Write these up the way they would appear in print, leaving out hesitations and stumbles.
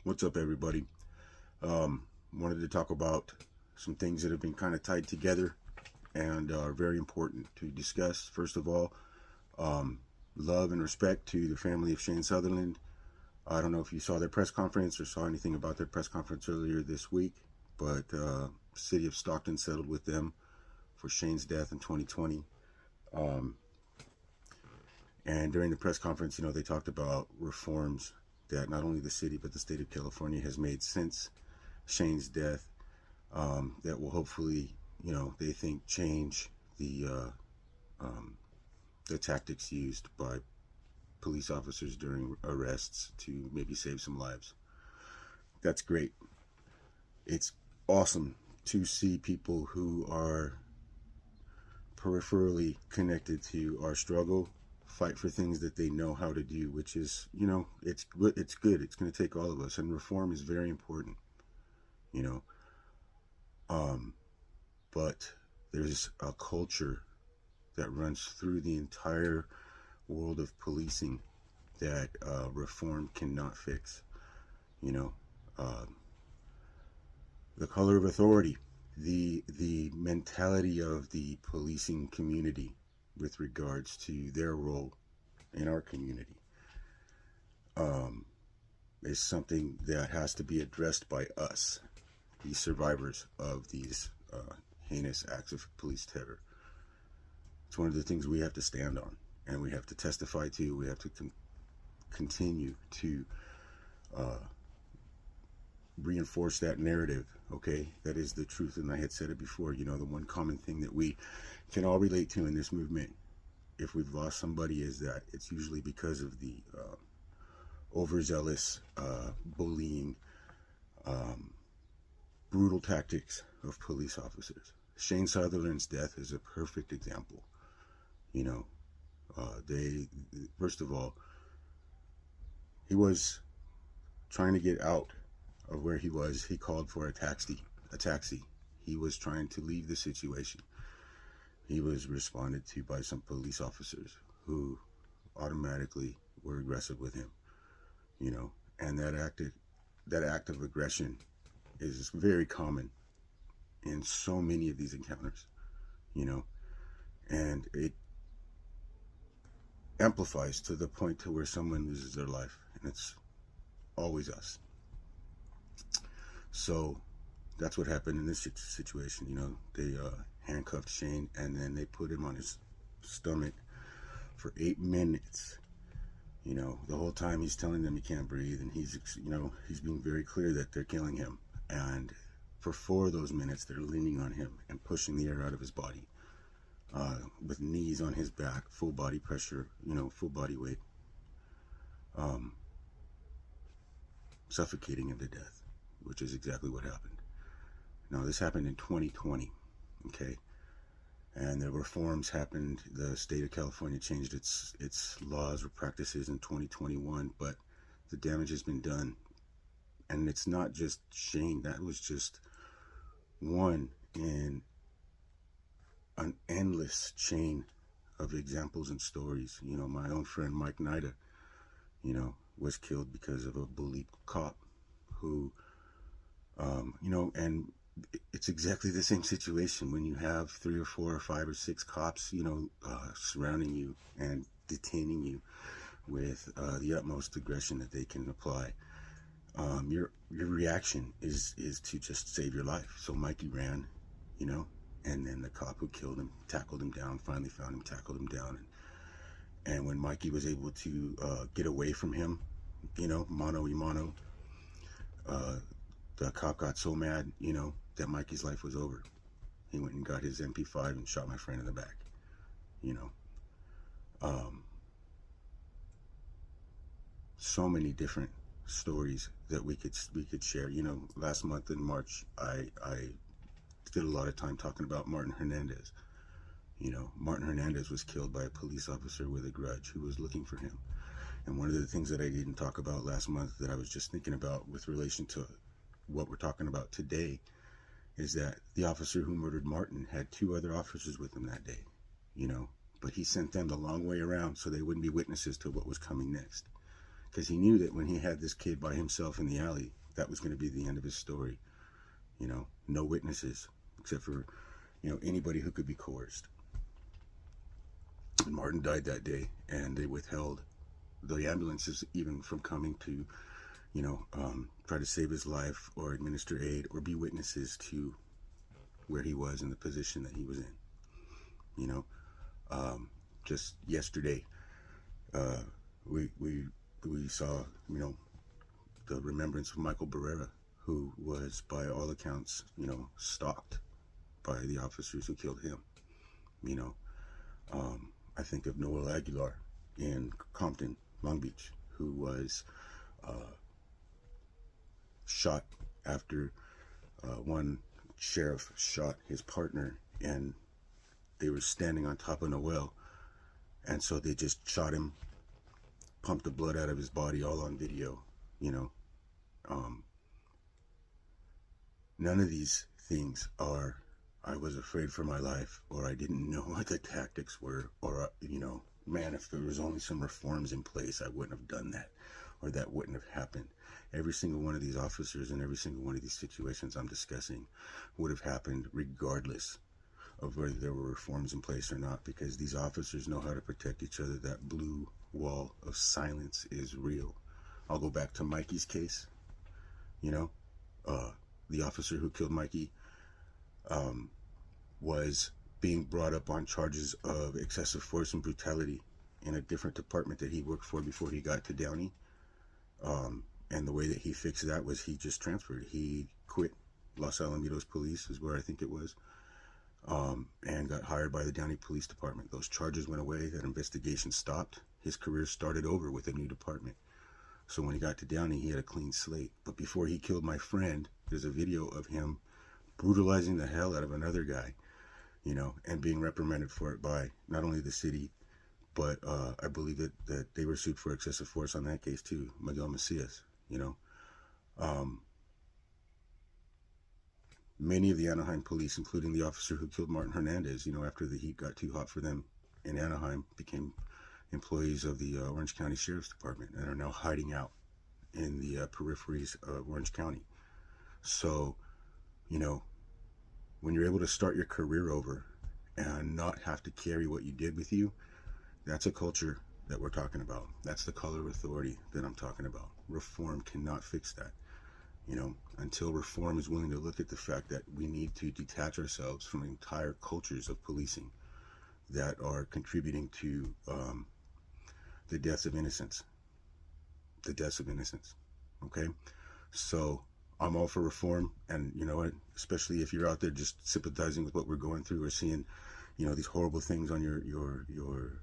What's up, everybody? Wanted to talk about some things that have been kind of tied together and are very important to discuss. First of all, love and respect to the family of Shane Sutherland. I don't know if you saw their press conference or saw anything about their press conference earlier this week, but city of Stockton settled with them for Shane's death in 2020. And during the press conference, they talked about reforms that not only the city but the state of California has made since Shane's death, that will hopefully, they think change the tactics used by police officers during arrests to maybe save some lives. That's great. It's awesome to see people who are peripherally connected to our struggle fight for things that they know how to do, which is, it's good. It's going to take all of us, and reform is very important, but there's a culture that runs through the entire world of policing that reform cannot fix. The color of authority, the mentality of the policing community with regards to their role in our community, is something that has to be addressed by us, the survivors of these heinous acts of police terror. It's one of the things we have to stand on, and we have to testify to. We have to continue to reinforce that narrative, okay? That is the truth, and I had said it before, the one common thing that we can all relate to in this movement, if we've lost somebody, is that it's usually because of the overzealous bullying, brutal tactics of police officers. Shane Sutherland's death is a perfect example. They, first of all, he was trying to get out of where he was. He called for a taxi. He was trying to leave the situation. He was responded to by some police officers who automatically were aggressive with him, and that act of aggression is very common in so many of these encounters, and it amplifies to the point to where someone loses their life, and it's always us. So that's what happened in this situation. They handcuffed Shane, and then they put him on his stomach for 8 minutes. The whole time he's telling them he can't breathe, and he's being very clear that they're killing him. And for 4 of those minutes, they're leaning on him and pushing the air out of his body, with knees on his back, full body pressure, full body weight, suffocating him to death, which is exactly what happened. Now, this happened in 2020, okay? And the reforms happened. The state of California changed its laws or practices in 2021, but the damage has been done. And it's not just Shane. That was just one in an endless chain of examples and stories. My own friend Mike NIDA, was killed because of a bullied cop who, and it's exactly the same situation when you have 3 or 4 or 5 or 6 cops, surrounding you and detaining you with the utmost aggression that they can apply. Your reaction is to just save your life. So Mikey ran, and then the cop who killed him tackled him down, finally found him, tackled him down, and when Mikey was able to get away from him, mano y mano, the cop got so mad, that Mikey's life was over. He went and got his MP5 and shot my friend in the back. So many different stories that we could share. Last month in March, I did a lot of time talking about Martin Hernandez. Martin Hernandez was killed by a police officer with a grudge who was looking for him. And one of the things that I didn't talk about last month that I was just thinking about with relation to what we're talking about today is that the officer who murdered Martin had 2 other officers with him that day, but he sent them the long way around so they wouldn't be witnesses to what was coming next. because he knew that when he had this kid by himself in the alley, that was going to be the end of his story. You know, no witnesses except for, you know, anybody who could be coerced. And Martin died that day, and they withheld the ambulances even from coming to, you know, try to save his life or administer aid or be witnesses to where he was in the position that he was in. You know, just yesterday, we saw, you know, the remembrance of Michael Barrera, who was, by all accounts, you know, stalked by the officers who killed him. You know, I think of NOEL Aguilar in Compton, Long Beach, who was shot after one sheriff shot his partner, and they were standing on top of NOEL, and so they just shot him, pumped the blood out of his body, all on video. You know, none of these things are, I was afraid for my life, or I didn't know what the tactics were, or, you know, man, if there was only some reforms in place, I wouldn't have done that, or that wouldn't have happened. Every single one of these officers and every single one of these situations I'm discussing would have happened regardless of whether there were reforms in place or not, because these officers know how to protect each other. That blue wall of silence is real. I'll go back to Mikey's case. You know, the officer who killed Mikey was being brought up on charges of excessive force and brutality in a different department that he worked for before he got to Downey. And the way that he fixed that was he just transferred. He quit Los Alamitos Police, is where I think it was, and got hired by the Downey Police Department. Those charges went away. That investigation stopped. His career started over with a new department. So when he got to Downey, he had a clean slate. But before he killed my friend, there's a video of him brutalizing the hell out of another guy, you know, and being reprimanded for it by not only the city, but I believe that they were sued for excessive force on that case too, Miguel Macias, you know. Many of the Anaheim police, including the officer who killed Martin Hernandez, you know, after the heat got too hot for them in Anaheim, became employees of the Orange County Sheriff's Department and are now hiding out in the peripheries of Orange County. So, you know, when you're able to start your career over and not have to carry what you did with you, that's a culture that we're talking about. That's the color of authority that I'm talking about. Reform cannot fix that. You know, until reform is willing to look at the fact that we need to detach ourselves from entire cultures of policing that are contributing to the deaths of innocents. The deaths of innocents. Okay? So I'm all for reform, and you know what, especially if you're out there just sympathizing with what we're going through or seeing, you know, these horrible things on your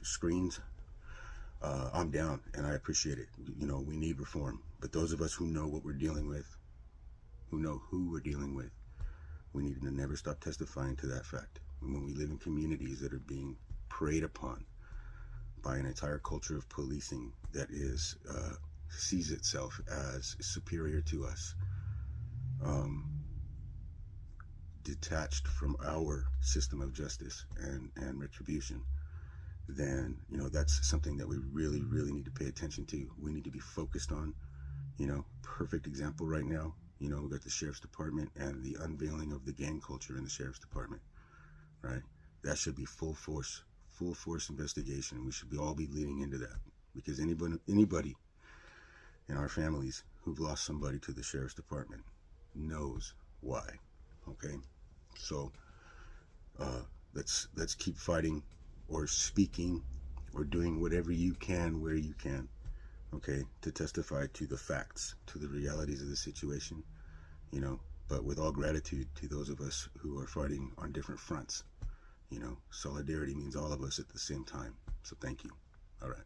screens, I'm down and I appreciate it. You know, we need reform, but those of us who know what we're dealing with, who know who we're dealing with, we need to never stop testifying to that fact. And when we live in communities that are being preyed upon by an entire culture of policing that is sees itself as superior to us, detached from our system of justice and retribution, then, you know, that's something that we really, really need to pay attention to. We need to be focused on, you know, perfect example right now, you know, we got the Sheriff's Department and the unveiling of the gang culture in the Sheriff's Department, right? That should be full force investigation. We should all be leading into that, because anybody in our families who've lost somebody to the Sheriff's Department knows why. Okay, so let's keep fighting, or speaking, or doing whatever you can where you can, okay, to testify to the facts, to the realities of the situation, you know, but with all gratitude to those of us who are fighting on different fronts. You know, solidarity means all of us at the same time. So thank you. All right.